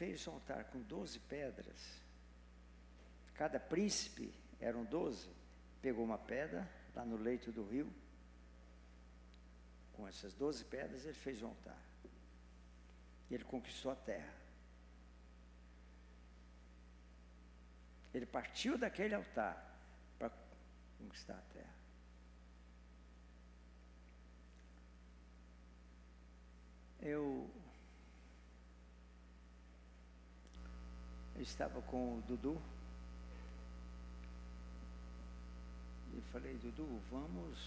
fez um altar com 12 pedras. Cada príncipe, eram 12, pegou uma pedra lá no leito do rio. Com essas 12 pedras, ele fez um altar. E ele conquistou a terra. Ele partiu daquele altar para conquistar a terra. Eu estava com o Dudu e falei: Dudu, vamos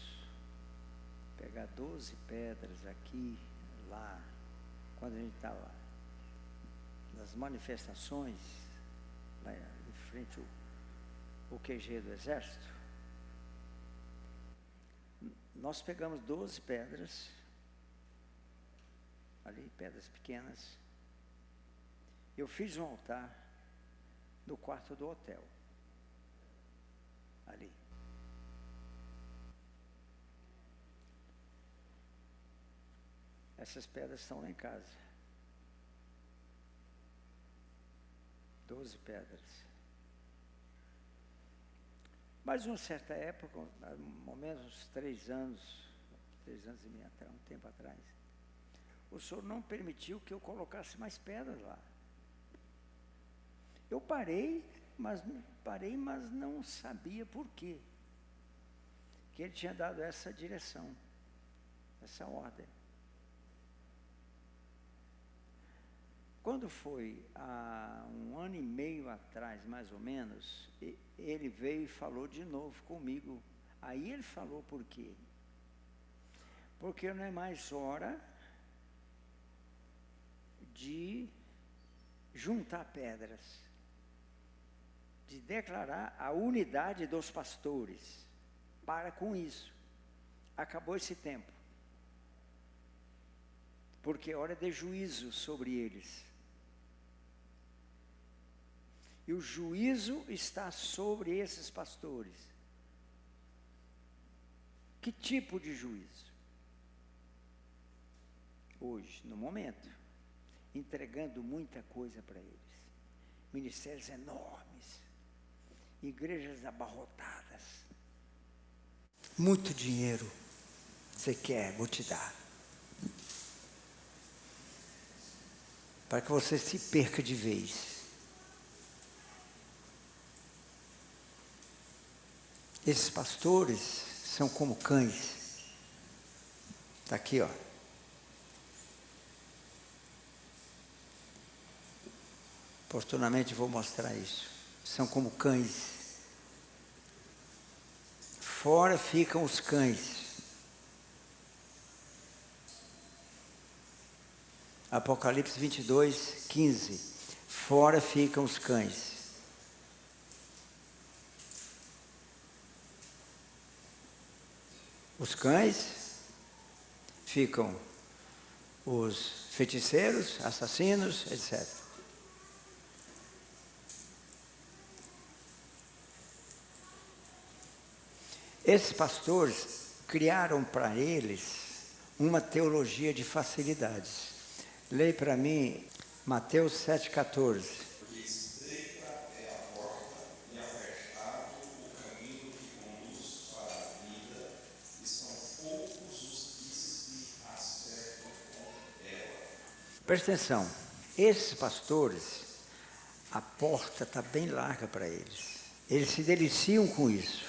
pegar 12 pedras aqui, lá, quando a gente estava nas manifestações, lá em frente ao QG do Exército. Nós pegamos 12 pedras, ali, pedras pequenas. Eu fiz um altar no quarto do hotel, ali. Essas pedras estão lá em casa. 12 pedras. Mas, em uma certa época, ao menos uns 3 anos e meio atrás, um tempo atrás, o Senhor não permitiu que eu colocasse mais pedras lá. Eu parei, mas não sabia por quê. Que Ele tinha dado essa direção, essa ordem. Quando foi há 1 ano e meio atrás, mais ou menos, ele veio e falou de novo comigo. Aí ele falou por quê? Porque não é mais hora de juntar pedras, de declarar a unidade dos pastores. Para com isso. Acabou esse tempo. Porque é hora de juízo sobre eles. E o juízo está sobre esses pastores. Que tipo de juízo? Hoje, no momento, entregando muita coisa para eles. Ministérios enormes. Igrejas abarrotadas. Muito dinheiro. Você quer, vou te dar. Para que você se perca de vez. Esses pastores são como cães. Está aqui, ó. Oportunamente vou mostrar isso. São como cães. Fora ficam os cães. Apocalipse 22, 15. Fora ficam os cães. Os cães ficam os feiticeiros, assassinos, etc. Esses pastores criaram para eles uma teologia de facilidades. Leia para mim Mateus 7,14. Presta atenção, esses pastores, a porta está bem larga para eles. Eles se deliciam com isso.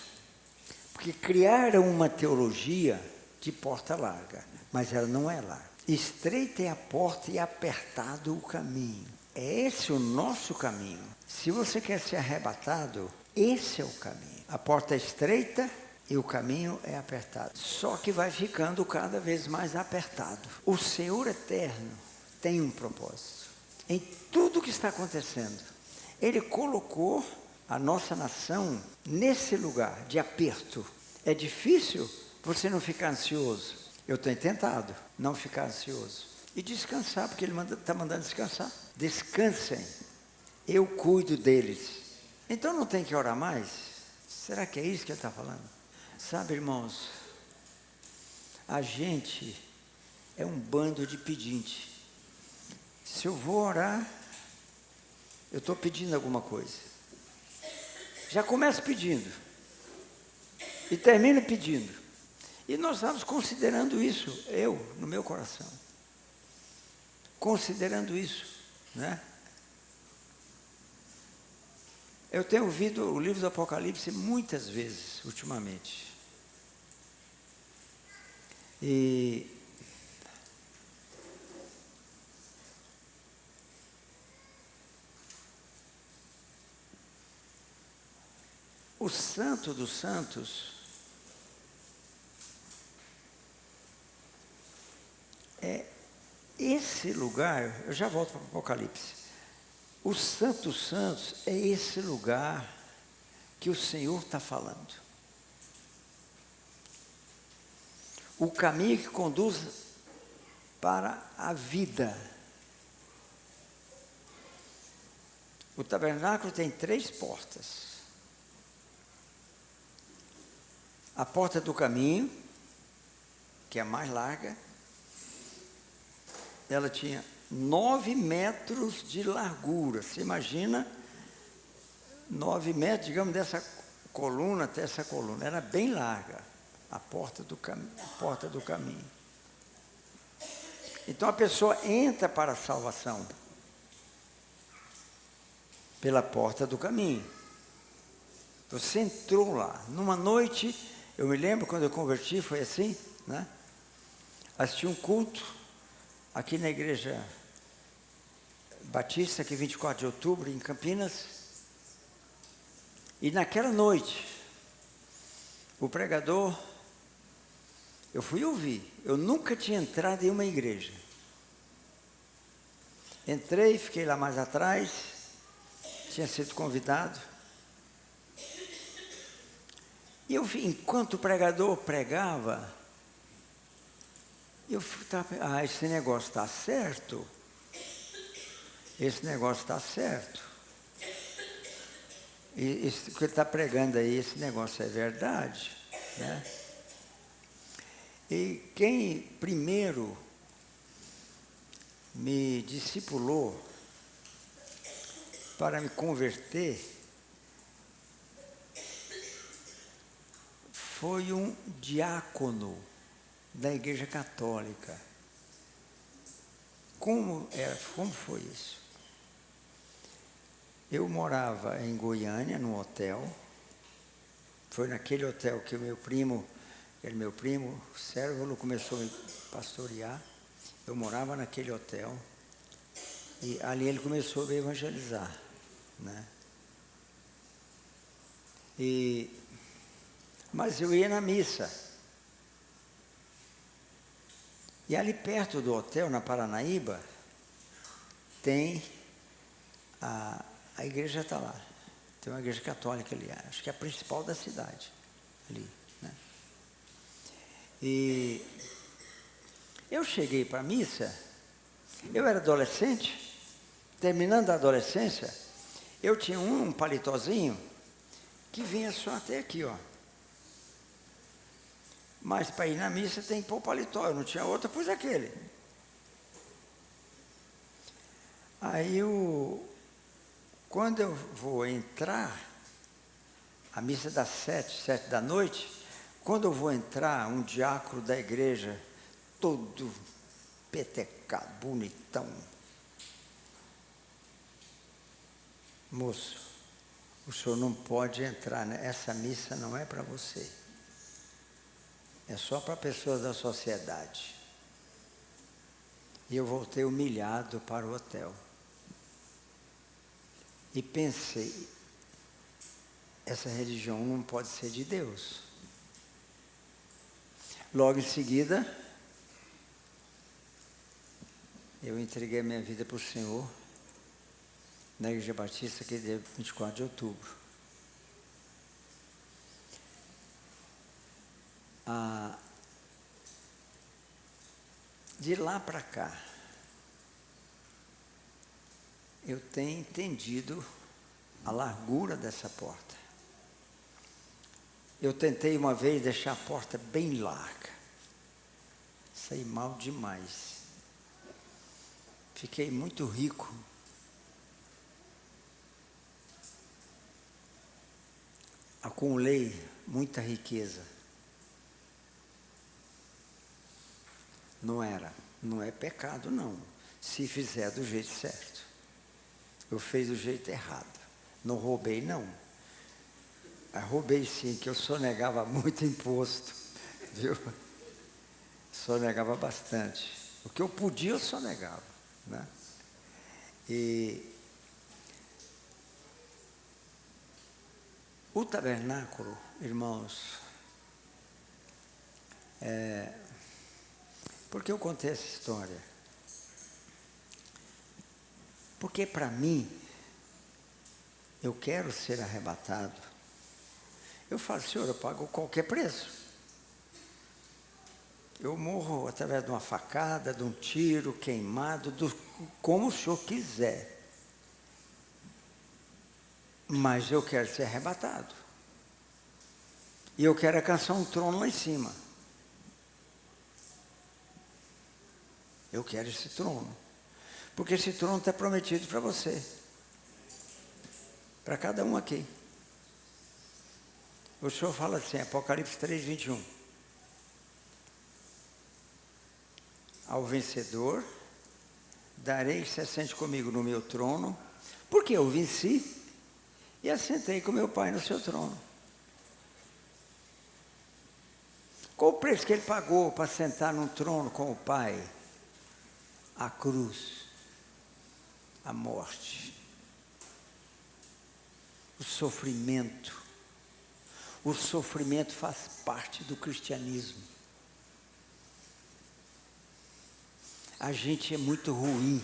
Porque criaram uma teologia de porta larga, mas ela não é larga. Estreita é a porta e apertado o caminho. É esse o nosso caminho. Se você quer ser arrebatado, esse é o caminho. A porta é estreita e o caminho é apertado. Só que vai ficando cada vez mais apertado. O Senhor eterno tem um propósito em tudo que está acontecendo. Ele colocou a nossa nação nesse lugar de aperto. É difícil você não ficar ansioso. Eu tenho tentado não ficar ansioso e descansar, porque Ele está mandando descansar. Descansem, eu cuido deles. Então não tem que orar mais? Será que é isso que Ele está falando? Sabe, irmãos, a gente é um bando de pedinte. Se eu vou orar, eu estou pedindo alguma coisa. Já começo pedindo. E termino pedindo. E nós estamos considerando isso, eu, no meu coração. Considerando isso, né? Eu tenho ouvido o livro do Apocalipse muitas vezes, ultimamente. E o Santo dos Santos é esse lugar, eu já volto para o Apocalipse. O Santo dos Santos é esse lugar que o Senhor está falando. O caminho que conduz para a vida. O tabernáculo tem 3 portas. A porta do caminho, que é a mais larga, ela tinha 9 metros de largura. Você imagina 9 metros, digamos, dessa coluna até essa coluna. Era bem larga a porta do caminho. Então a pessoa entra para a salvação pela porta do caminho. Você entrou lá. Numa noite, eu me lembro quando eu converti, foi assim, né? Assisti um culto aqui na igreja Batista, aqui 24 de outubro, em Campinas. E naquela noite, o pregador, eu fui ouvir. Eu nunca tinha entrado em uma igreja. Entrei, fiquei lá mais atrás, tinha sido convidado. E eu vi, enquanto o pregador pregava, eu estava, esse negócio está certo. Esse negócio está certo. E isso que ele está pregando aí, esse negócio é verdade, né? E quem primeiro me discipulou para me converter foi um diácono da Igreja Católica. Como foi isso? Eu morava em Goiânia, num hotel. Foi naquele hotel que o meu primo, o Sérvulo, começou a me pastorear. Eu morava naquele hotel. E ali ele começou a evangelizar, né? Mas eu ia na missa. E ali perto do hotel, na Paranaíba, tem a igreja está lá. Tem uma igreja católica ali, acho que é a principal da cidade, ali, né? E eu cheguei para a missa, eu era adolescente, terminando a adolescência, eu tinha um paletózinho que vinha só até aqui, ó. Mas para ir na missa tem que pôr o paletó, eu não tinha outra, pus aquele. Aí quando eu vou entrar, a missa das 7 da noite, quando eu vou entrar, um diácono da igreja, todo petecado, bonitão. Moço, o senhor não pode entrar, né? Essa missa não é para você. É só para pessoas da sociedade. E eu voltei humilhado para o hotel. E pensei, essa religião não pode ser de Deus. Logo em seguida, eu entreguei a minha vida para o Senhor, na Igreja Batista, que é dia 24 de outubro. De lá para cá, eu tenho entendido a largura dessa porta. Eu tentei uma vez deixar a porta bem larga. Saí mal demais. Fiquei muito rico. acumulei muita riqueza. Não é pecado não, se fizer do jeito certo. Eu fiz do jeito errado, não roubei não. Roubei sim, que eu sonegava muito imposto, viu? Sonegava bastante. O que eu podia eu sonegava, né? E o tabernáculo, irmãos, por que eu contei essa história? Porque para mim, eu quero ser arrebatado. Eu falo, Senhor, eu pago qualquer preço. Eu morro através de uma facada, de um tiro, queimado, como o Senhor quiser. Mas eu quero ser arrebatado. E eu quero alcançar um trono lá em cima. Eu quero esse trono. Porque esse trono está prometido para você. Para cada um aqui. O Senhor fala assim, Apocalipse 3, 21. Ao vencedor, darei que se assente comigo no meu trono, porque eu venci e assentei com meu Pai no seu trono. Qual o preço que ele pagou para sentar num trono com o Pai? A cruz, a morte, o sofrimento. O sofrimento faz parte do cristianismo. A gente é muito ruim.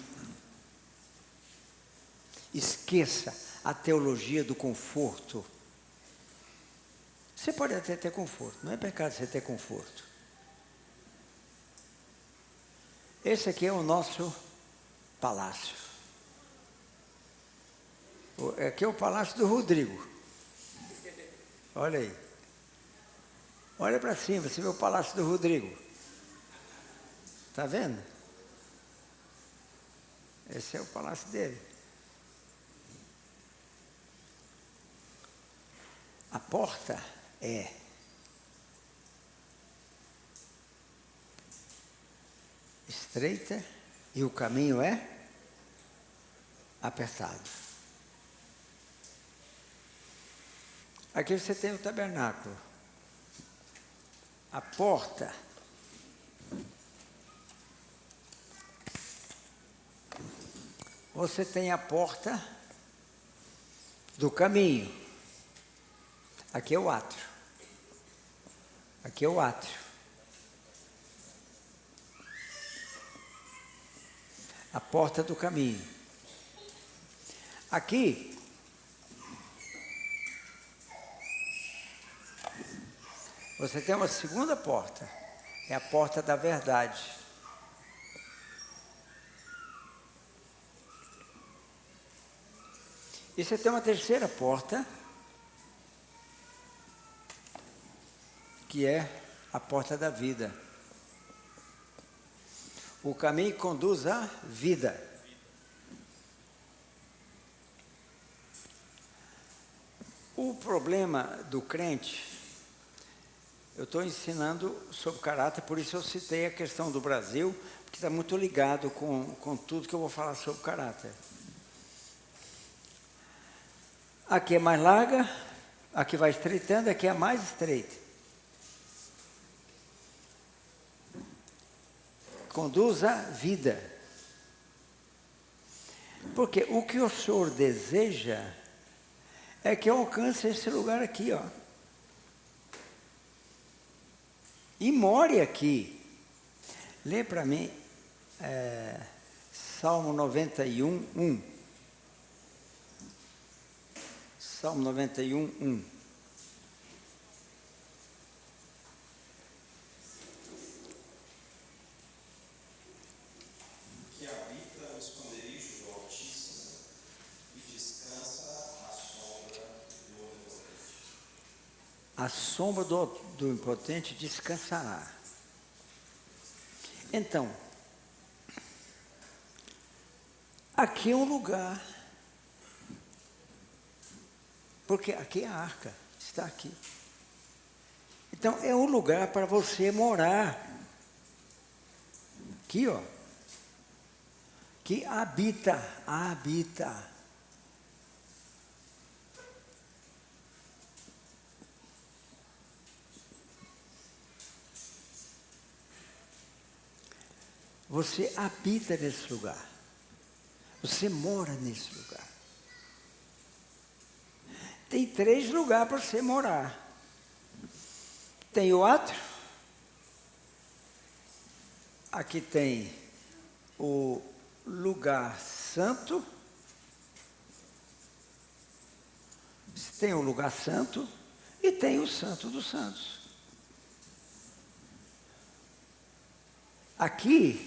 Esqueça a teologia do conforto. Você pode até ter conforto, não é pecado você ter conforto. Esse aqui é o nosso palácio. Aqui é o palácio do Rodrigo. Olha aí. Olha para cima, você vê o palácio do Rodrigo. Está vendo? Esse é o palácio dele. A porta é estreita e o caminho é apertado. Aqui você tem o tabernáculo. A porta você tem a porta do caminho. Aqui é o átrio. Aqui é o átrio. A porta do caminho. Aqui você tem uma segunda porta. É a porta da verdade. E você tem uma terceira porta, que é a porta da vida. O caminho conduz à vida. O problema do crente, eu estou ensinando sobre caráter, por isso eu citei a questão do Brasil, porque está muito ligado com tudo que eu vou falar sobre caráter. Aqui é mais larga, aqui vai estreitando, aqui é mais estreita. Conduz à vida. Porque o que o Senhor deseja é que eu alcance esse lugar aqui, ó. E more aqui. Lê para mim, Salmo 91, 1. Salmo 91, 1. Que habita no esconderijo do Altíssimo e descansa à sombra do Onipotente. A sombra do Impotente descansará. Então, aqui é um lugar, porque aqui é a arca. está aqui. Então, é um lugar para você morar. Aqui, ó. Que habita. Você habita nesse lugar. Você mora nesse lugar. Tem 3 lugares para você morar. Tem o átrio. Aqui tem o lugar santo. Tem o lugar santo e tem o santo dos santos. Aqui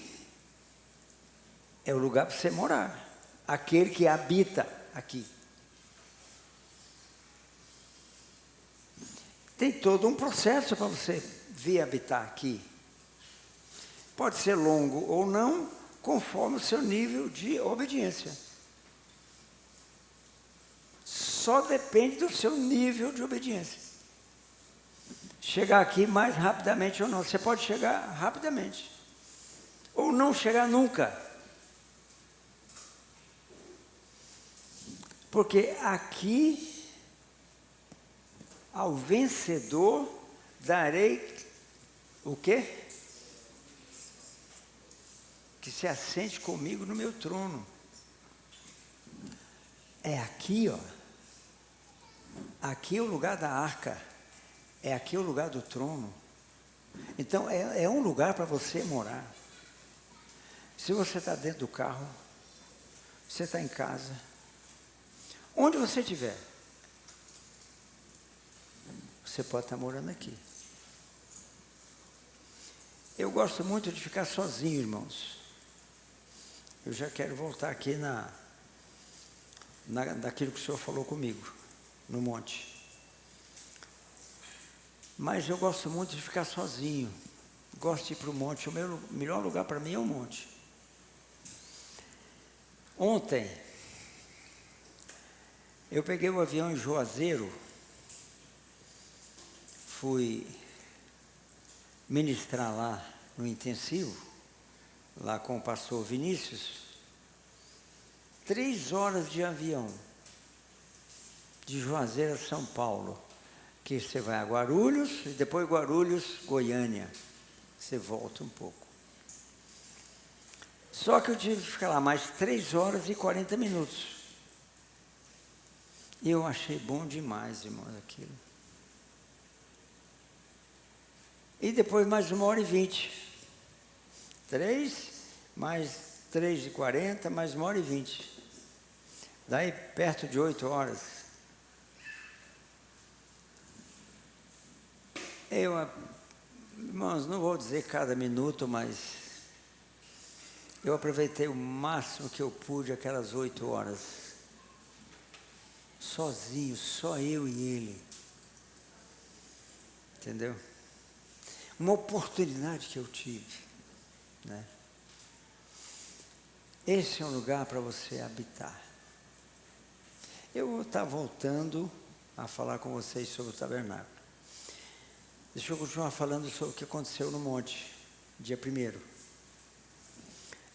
é o lugar para você morar. Aquele que habita aqui. Tem todo um processo para você vir habitar aqui. Pode ser longo ou não, conforme o seu nível de obediência. Só depende do seu nível de obediência. Chegar aqui mais rapidamente ou não. Você pode chegar rapidamente. Ou não chegar nunca. Porque aqui, ao vencedor, darei o quê? Que se assente comigo no meu trono. É aqui, ó. Aqui é o lugar da arca. É aqui o lugar do trono. Então, é um lugar para você morar. Se você está dentro do carro, você está em casa, onde você estiver, você pode estar morando aqui. Eu gosto muito de ficar sozinho, irmãos. Eu já quero voltar aqui daquilo que o Senhor falou comigo, no monte. Mas eu gosto muito de ficar sozinho. Gosto de ir para o monte. O melhor lugar para mim é o monte. Ontem, eu peguei o avião em Juazeiro, fui ministrar lá no intensivo, lá com o pastor Vinícius, 3 horas de avião, de Juazeiro a São Paulo, que você vai a Guarulhos, e depois Guarulhos, Goiânia, você volta um pouco. Só que eu tive que ficar lá mais 3 horas e 40 minutos. E eu achei bom demais, irmãos, aquilo. E depois mais 1h20. 3, mais 3h40, mais 1h20. Daí perto de 8 horas. Irmãos, não vou dizer cada minuto, mas eu aproveitei o máximo que eu pude aquelas 8 horas. Sozinho, só eu e ele. Entendeu? Uma oportunidade que eu tive, né? Esse é um lugar para você habitar. Eu vou estar voltando a falar com vocês sobre o tabernáculo. Deixa eu continuar falando sobre o que aconteceu no monte, dia 1º.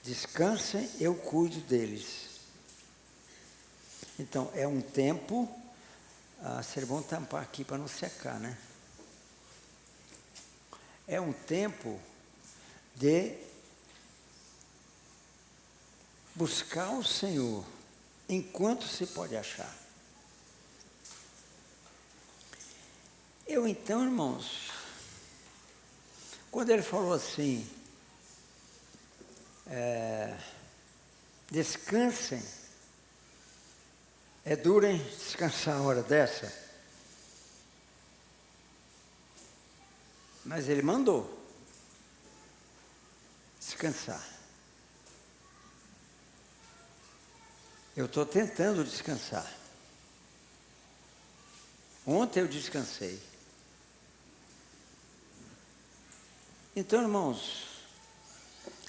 Descansem, eu cuido deles. Então, é um tempo, seria bom tampar aqui para não secar, né? É um tempo de buscar o Senhor enquanto se pode achar. Então, irmãos, quando ele falou assim, descansem, é duro, hein, descansar a hora dessa? Mas ele mandou descansar. Eu estou tentando descansar. Ontem eu descansei. Então, irmãos,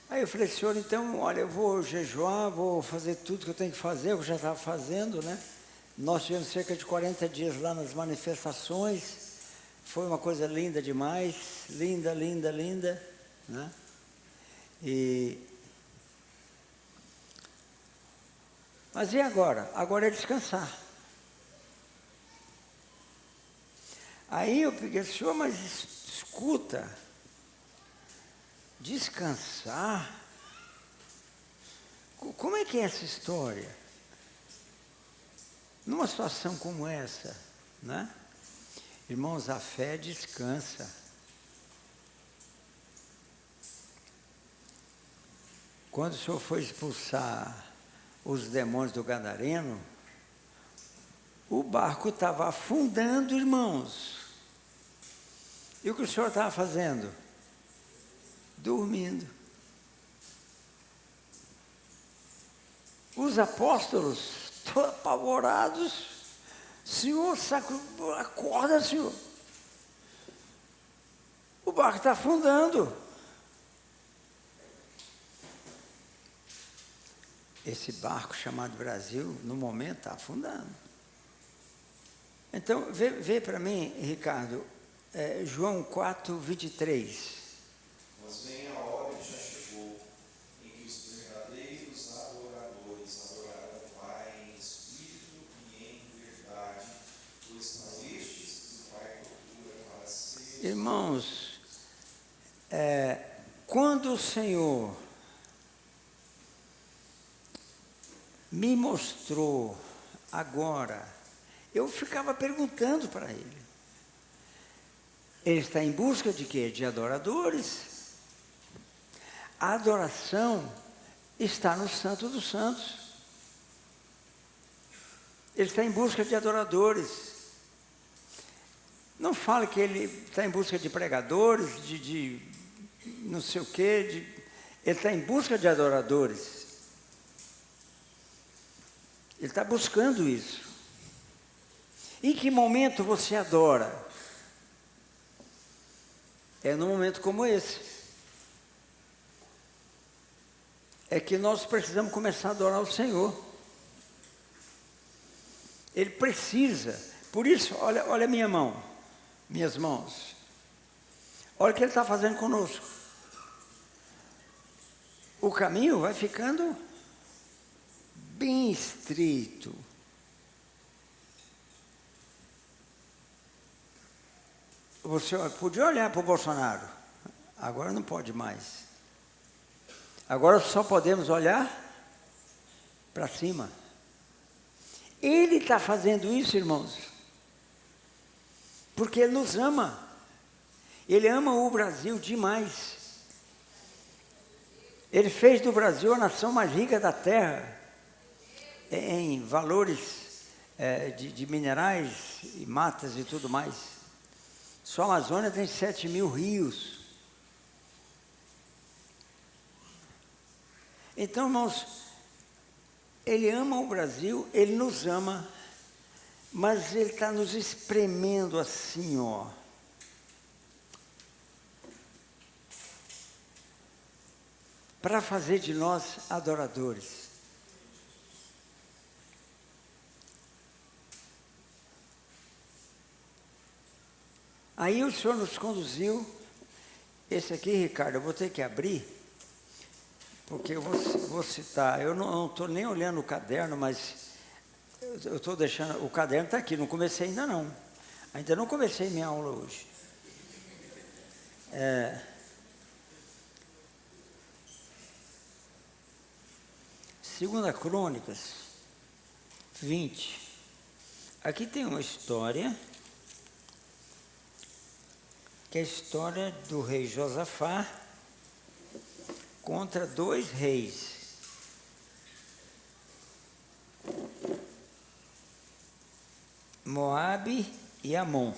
aí eu falei, Senhor, então, olha, eu vou jejuar, vou fazer tudo que eu tenho que fazer, eu já estava fazendo, né? Nós tivemos cerca de 40 dias lá nas manifestações, foi uma coisa linda demais, linda, linda, linda, né? Mas e agora? Agora é descansar. Aí eu peguei, senhor, mas escuta, descansar? Como é que é essa história? Numa situação como essa, né? Irmãos, a fé descansa. Quando o Senhor foi expulsar os demônios do Gadareno, o barco estava afundando, irmãos. E o que o Senhor estava fazendo? Dormindo. Os apóstolos, todos apavorados, Senhor, acorda, Senhor. O barco está afundando. Esse barco chamado Brasil, no momento, está afundando. Então, vê para mim, Ricardo, João 4:23. Mas vem a hora e já chegou, em que os verdadeiros adoradores adorarão o Pai em espírito e em verdade, pois são estes que o Pai procura para ser. Irmãos, quando o Senhor me mostrou agora, eu ficava perguntando para ele. Ele está em busca de quê? De adoradores. A adoração está no Santo dos Santos. Ele está em busca de adoradores. Não fale que ele está em busca de pregadores, de não sei o quê. Ele está em busca de adoradores. Ele está buscando isso. Em que momento você adora? É num momento como esse. É que nós precisamos começar a adorar o Senhor. Ele precisa. Por isso, olha a minha mão, minhas mãos. Olha o que ele está fazendo conosco. O caminho vai ficando bem estreito. Você podia olhar para o Bolsonaro, agora não pode mais. Agora só podemos olhar para cima. Ele está fazendo isso, irmãos, porque Ele nos ama. Ele ama o Brasil demais. Ele fez do Brasil a nação mais rica da terra, em valores de minerais e matas e tudo mais. Só a Amazônia tem 7.000 rios. Então, irmãos, Ele ama o Brasil, Ele nos ama, mas Ele está nos espremendo assim, ó. Para fazer de nós adoradores. Aí o Senhor nos conduziu. Esse aqui, Ricardo, eu vou ter que abrir, porque eu vou citar. Eu não estou nem olhando o caderno, mas eu estou deixando. O caderno está aqui, não comecei ainda não. Ainda não comecei minha aula hoje. 2 Crônicas 20. Aqui tem uma história, que é a história do rei Josafá contra 2 reis. Moabe e Amon.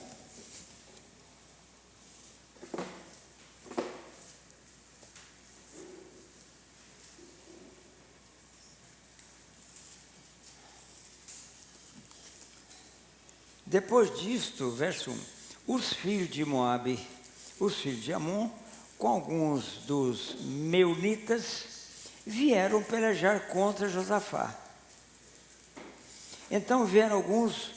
Depois disto, verso 1, os filhos de Moabe, os filhos de Amon, com alguns dos meunitas, vieram pelejar contra Josafá. Então vieram alguns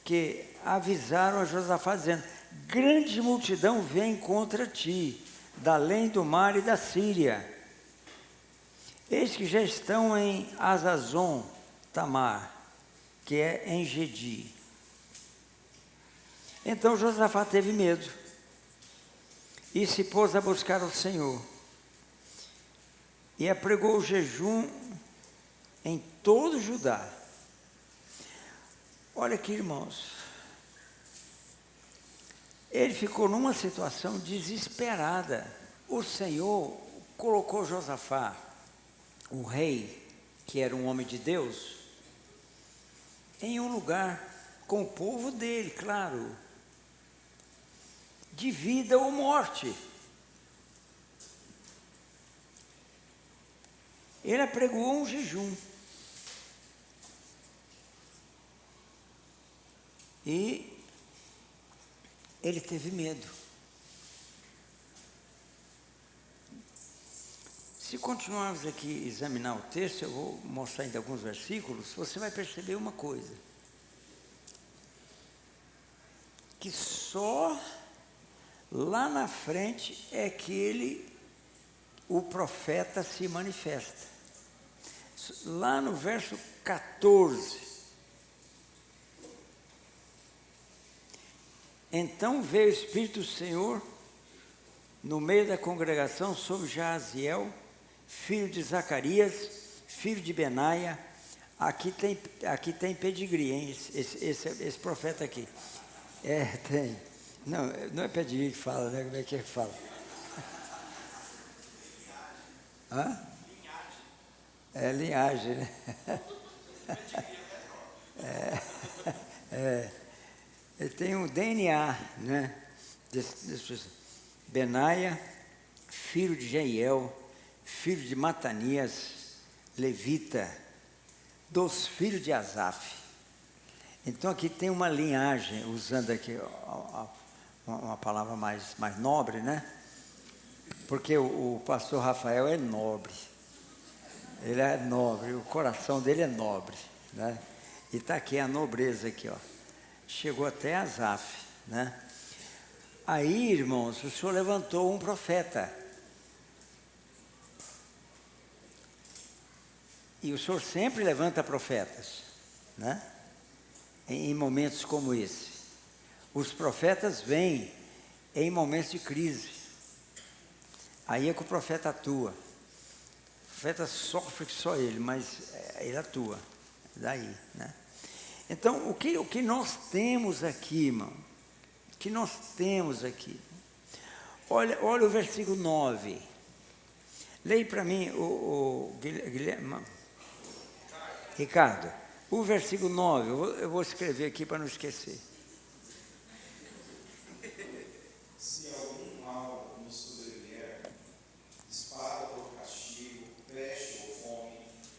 que avisaram a Josafá, dizendo: grande multidão vem contra ti, da além do mar e da Síria. Eis que já estão em Azazon Tamar, que é em Gedi. Então Josafá teve medo e se pôs a buscar o Senhor. E apregou o jejum em todo Judá. Olha aqui, irmãos. Ele ficou numa situação desesperada. O Senhor colocou Josafá, o rei, que era um homem de Deus, em um lugar com o povo dele, claro, de vida ou morte. Ele apregoou um jejum. E ele teve medo. Se continuarmos aqui a examinar o texto, eu vou mostrar ainda alguns versículos, você vai perceber uma coisa. Que só lá na frente é que o profeta se manifesta. Lá no verso 14. Então veio o Espírito do Senhor no meio da congregação sobre Jaziel, filho de Zacarias, filho de Benaia. Aqui tem pedigree, hein? Esse profeta aqui. Tem. Não é pedigree que fala, né? Como é que fala? Hã? É linhagem, né? Ele tem um DNA, né? Benaia, filho de Jeiel, filho de Matanias, levita, dos filhos de Asaf. Então aqui tem uma linhagem, usando aqui uma palavra mais nobre, né? Porque o pastor Rafael é nobre. Ele é nobre, o coração dele é nobre, né? E está aqui a nobreza aqui, ó. Chegou até Asaf, né? Aí, irmãos, o Senhor levantou um profeta. E o Senhor sempre levanta profetas, né? Em momentos como esse. Os profetas vêm em momentos de crise. Aí é que o profeta atua. O profeta sofre que só ele, mas ele atua. Daí, né? Então, o que nós temos aqui, irmão? O que nós temos aqui? Olha o versículo 9. Leia para mim, o Guilherme. Ricardo, o versículo 9, eu vou escrever aqui para não esquecer. Se algum mal nos sobrevier, espada ou castigo, peste ou fome,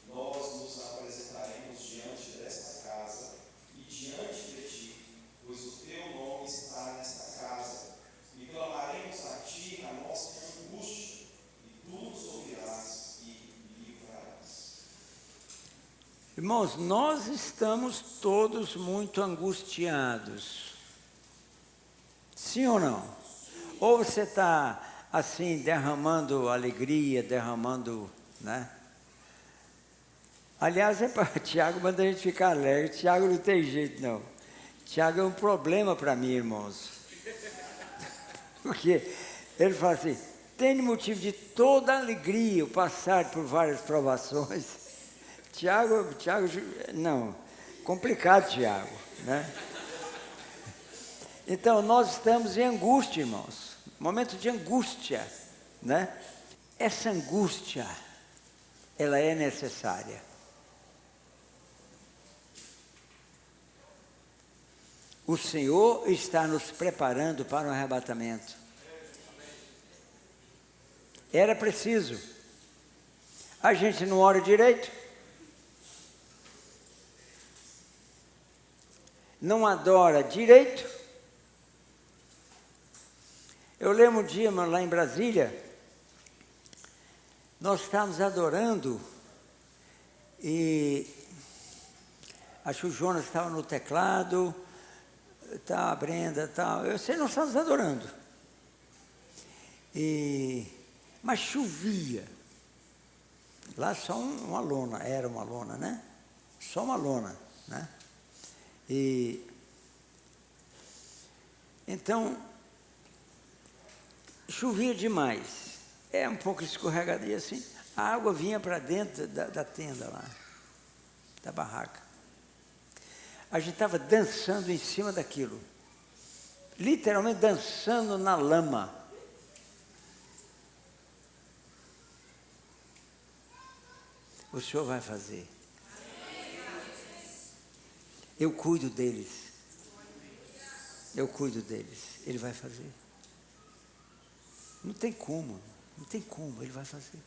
nós nos apresentaremos diante desta casa e diante de ti, pois o teu nome está nesta casa, e clamaremos a ti na nossa angústia, e tu nos ouvirás e livrarás. Irmãos, nós estamos todos muito angustiados. Sim ou não? Ou você está assim, derramando alegria, derramando, né? Aliás, Tiago manda a gente ficar alegre. Tiago não tem jeito, não. Tiago é um problema para mim, irmãos. Porque ele fala assim: tem motivo de toda alegria o passar por várias provações. Tiago, não, complicado, Tiago, né? Então, nós estamos em angústia, irmãos, momento de angústia, né? Essa angústia, ela é necessária. O Senhor está nos preparando para o arrebatamento. Era preciso. A gente não ora direito. Não adora direito. Eu lembro um dia, lá em Brasília, nós estávamos adorando e Acho que o Jonas estava no teclado, tá, a Brenda, tal. Nós estávamos adorando. Mas chovia. Lá só uma lona, era uma lona, né? Só uma lona, né? Então, chovia demais. É um pouco escorregadia assim. A água vinha para dentro da tenda lá, da barraca. A gente estava dançando em cima daquilo. Literalmente dançando na lama. O Senhor vai fazer. Eu cuido deles. Eu cuido deles. Ele vai fazer. Não tem como, Ele vai fazer.